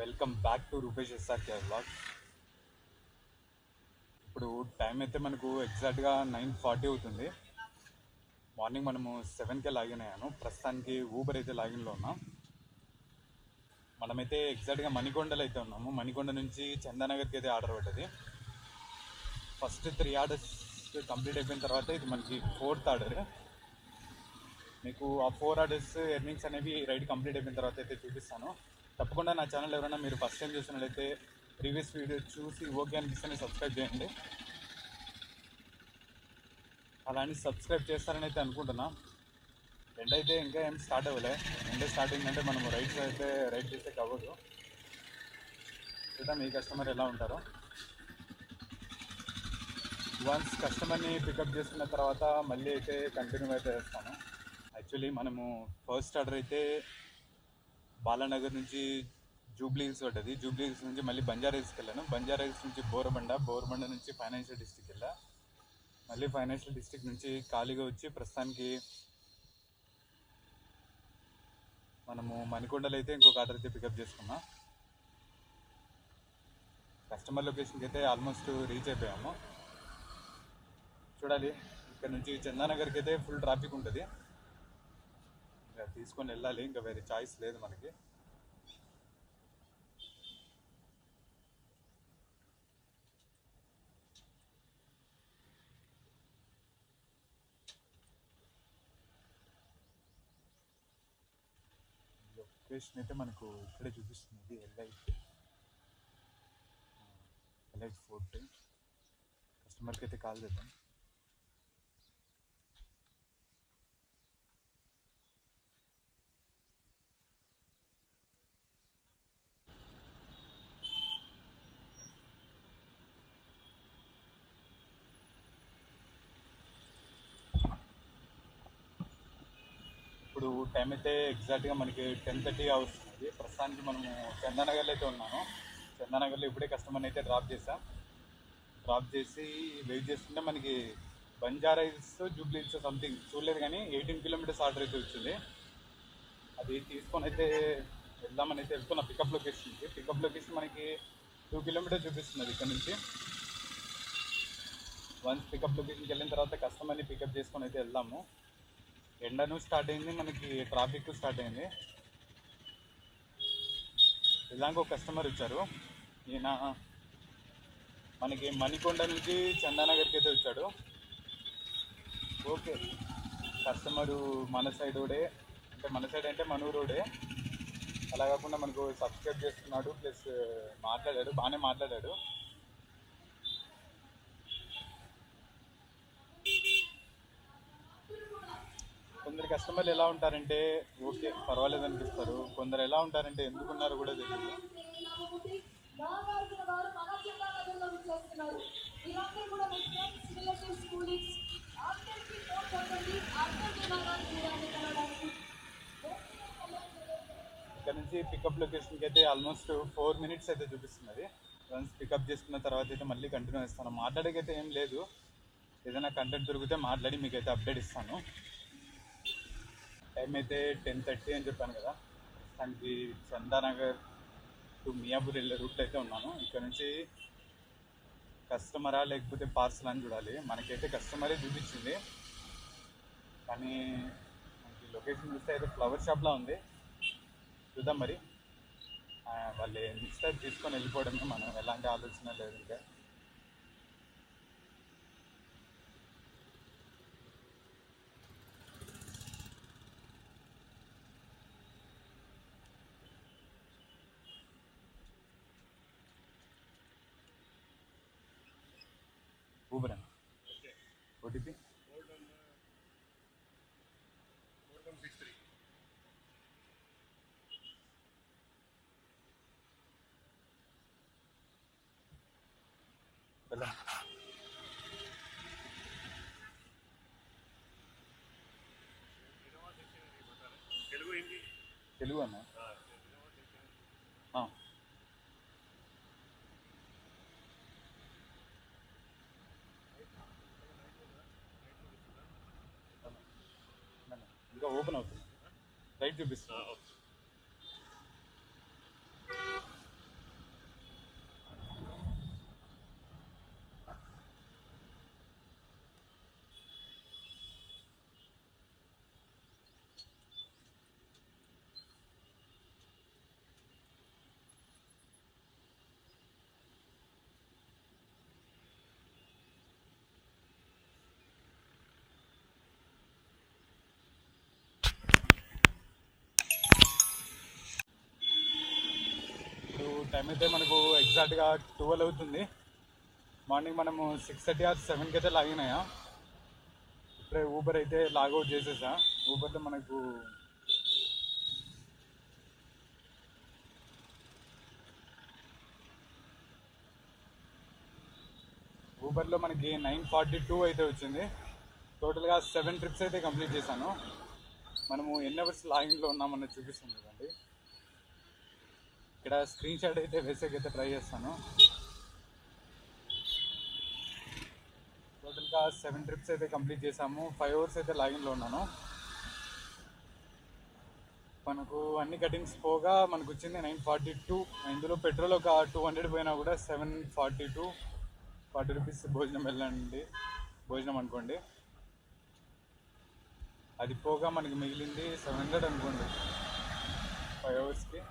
Welcome back to Rupesh SRK vlogs. ఇప్పుడు time అయితే మనకు ఎగ్జాక్ట్గా 9:40 అవుతుంది. మార్నింగ్ మనము 7కే లాగిన్ అయ్యాను. ప్రస్తుతానికి ఊబర్ అయితే లాగిన్లో ఉన్నాం. మనమైతే ఎగ్జాక్ట్గా మణికొండలో అయితే ఉన్నాము. మణికొండ నుంచి చందానగర్కి అయితే ఆర్డర్ పడ్డది. ఫస్ట్ 3 ఆర్డర్స్ కంప్లీట్ అయిపోయిన తర్వాత ఇది మనకి 4th ఆర్డర్. మీకు ఆ 4 ఆర్డర్స్ ఎర్నింగ్స్ అనేవి రైడ్ కంప్లీట్ అయిపోయిన తర్వాత అయితే చూపిస్తాను. తప్పకుండా నా ఛానల్ ఎవరైనా మీరు ఫస్ట్ టైం చూసినట్లయితే ప్రీవియస్ వీడియో చూసి ఓకే అనిపిస్తేనే సబ్స్క్రైబ్ చేయండి. అలానే సబ్స్క్రైబ్ చేస్తారని అయితే అనుకుంటున్నా. ఎండ్ అయితే ఇంకా ఏం స్టార్ట్ అవ్వలే. ఎండ్ స్టార్టింగ్ అంటే మనం రైడ్స్ అయితే రైడ్ చేస్తే అవ్వదు. చూద్దాం మీ కస్టమర్ ఎలా ఉంటారో. వన్స్ కస్టమర్ని పికప్ చేసుకున్న తర్వాత మళ్ళీ అయితే కంటిన్యూ అయితే చేస్తాను. యాక్చువల్లీ మనము ఫస్ట్ ఆర్డర్ అయితే బాలానగర్ నుంచి జూబ్లీ హిల్స్ పడ్డది. జూబ్లీ హిల్స్ నుంచి మళ్ళీ బంజారా హిల్స్కి వెళ్ళాను. బంజారా హిల్స్ నుంచి బోరబండ నుంచి ఫైనాన్షియల్ డిస్ట్రిక్ట్ వెళ్ళా. మళ్ళీ ఫైనాన్షియల్ డిస్ట్రిక్ట్ నుంచి ఖాళీగా వచ్చి ప్రస్తుతానికి మనము మణికొండలో అయితే ఇంకొక ఆర్డర్ అయితే పికప్ చేసుకున్నా. కస్టమర్ లొకేషన్కి అయితే ఆల్మోస్ట్ రీచ్ అయిపోయాము. చూడాలి, ఇక్కడ నుంచి చందానగర్కి అయితే ఫుల్ ట్రాఫిక్ ఉంటుంది. ఇంకా తీసుకొని వెళ్ళాలి, ఇంకా వేరే చాయిస్ లేదు మనకి. లొకేషన్ అయితే మనకు ఇక్కడే చూపిస్తుంది, ఎల్ఐట్ ఫోర్ట్. కస్టమర్కి అయితే కాల్ చేద్దాం. ఇప్పుడు టైం అయితే ఎగ్జాక్ట్గా మనకి 10:30 అవుతుంది. ప్రస్తుతానికి మనము చందానగర్లో అయితే ఉన్నాను. చందానగర్లో ఇప్పుడే కస్టమర్ని అయితే డ్రాప్ చేసి వెయిట్ చేస్తుంటే మనకి Banjara hills Jubilee hills something చూడలేదు, కానీ 18 కిలోమీటర్స్ ఆర్డర్ అయితే వచ్చింది. అది తీసుకొని అయితే వెళ్దామని అయితే వెళ్తున్న పికప్ లొకేషన్ మనకి 2 కిలోమీటర్స్ చూపిస్తున్నది ఇక్కడ నుంచి. వన్స్ పికప్ లొకేషన్కి వెళ్ళిన తర్వాత కస్టమర్ని పికప్ చేసుకొని అయితే వెళ్దాము. ఎండను స్టార్ట్ అయింది, మనకి ట్రాఫిక్ స్టార్ట్ అయింది. ఇలాగ ఒక కస్టమర్ వచ్చారు. ఈయన మనకి మణికొండ నుంచి చందానగర్కి అయితే వచ్చాడు. ఓకే, కస్టమరు మన సైడ్ అంటే మన ఊరోడే. అలా కాకుండా మనకు సబ్స్క్రైబ్ చేస్తున్నాడు, ప్లస్ బాగానే మాట్లాడాడు. కొందరు కస్టమర్లు ఎలా ఉంటారంటే ఓకే పర్వాలేదు అనిపిస్తారు. కొందరు ఎలా ఉంటారంటే ఎందుకున్నారో కూడా తెలియదు. ఇక్కడ నుంచి పికప్ లొకేషన్కి అయితే ఆల్మోస్ట్ 4 మినిట్స్ అయితే చూపిస్తున్నది. వన్స్ పికప్ చేసుకున్న తర్వాత అయితే మళ్ళీ కంటిన్యూ చేస్తాను. మాట్లాడేకైతే ఏం లేదు, ఏదైనా కంటెంట్ దొరికితే మాట్లాడి మీకైతే అప్డేట్ ఇస్తాను. టైం అయితే 10:30 అని చెప్పాను కదా. ప్రస్తుతానికి చందానగర్ టు మియాపూర్ వెళ్ళే రూట్లో అయితే ఉన్నాను. ఇక్కడ నుంచి కస్టమరా లేకపోతే పార్సల్ అని చూడాలి. మనకైతే కస్టమరే చూపించింది, కానీ మనకి లొకేషన్ చూస్తే అయితే ఫ్లవర్ షాప్లా ఉంది. చూద్దాం మరి, వాళ్ళు ఏం ఇస్తే తీసుకొని వెళ్ళిపోవడమే, మనం ఎలాంటి ఆలోచన లేదు. ఇంకా ఊబర్ అని ఓటీపీ వెళ్ళండి. తెలుగు అన్న ఇంకా ఓపెన్ అవుతుంది, రైట్ చూపిస్తుంది. టైం అయితే మనకు ఎగ్జాక్ట్గా 12 అవుతుంది. మార్నింగ్ మనము 6:30 ఆర్ 7కి అయితే లాగినాయా. ఇప్పుడే ఊబర్ అయితే లాగౌట్ చేసేసా. ఊబర్లో మనకు మనకి 9:42 అయితే వచ్చింది. టోటల్గా 7 ట్రిప్స్ అయితే కంప్లీట్ చేశాను. మనము ఎన్ని అవర్స్ లాగిన్లో ఉన్నామన్నది చూపిస్తుంది కదండి. ఇక్కడ స్క్రీన్ షాట్ అయితే వేసేకైతే ట్రై చేస్తాను. టోటల్గా 7 ట్రిప్స్ అయితే కంప్లీట్ చేసాము. 5 అవర్స్ అయితే లాగిన్లో ఉన్నాను. మనకు అన్ని కటింగ్స్ పోగా మనకు వచ్చింది 9:42. ఇందులో పెట్రోల్ ఒక 200 పోయినా కూడా 742 40 రూపీస్ భోజనం అనుకోండి. అది పోగా మనకి మిగిలింది 700 అనుకోండి 5 అవర్స్కి.